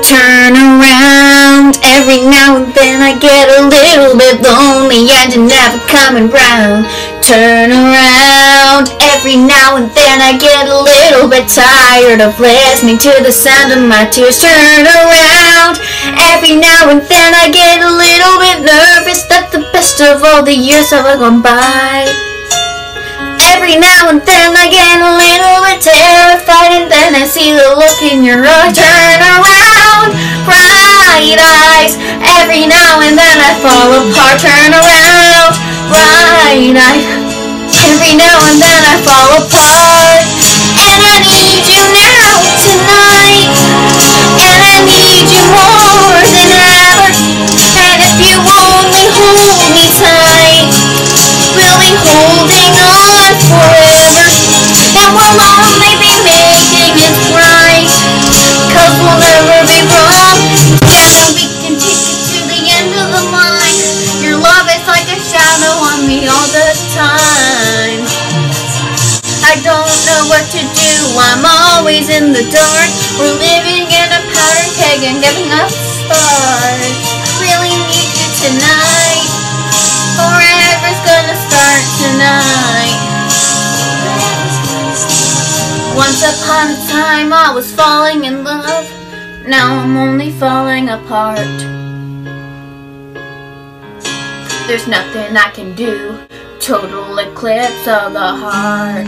Turn around, every now and then I get a little bit lonely and you're never coming round. Turn around, every now and then I get a little bit tired of listening to the sound of my tears. Turn around, every now and then I get a little bit nervous that the best of all the years have gone by. Every now and then I get a little bit terrified, and then I see the look in your eye. Turn around, bright eyes. Every now and then I fall apart. Turn around, bright eyes. Every now and then I fall apart. And I need you now, tonight. And I need you more than ever. And if you only hold me tight, we'll be holding on forever. And we'll only be making it right, 'cause we'll never be wrong. Together we can take it to the end of the line. Your love is like a shadow on me all the time. I don't know what to do, I'm always in the dark. We're living in a powder keg and giving up sparks. Really need you tonight. Forever's gonna start tonight. Once upon a time I was falling in love. Now I'm only falling apart. There's nothing I can do. Total eclipse of the heart.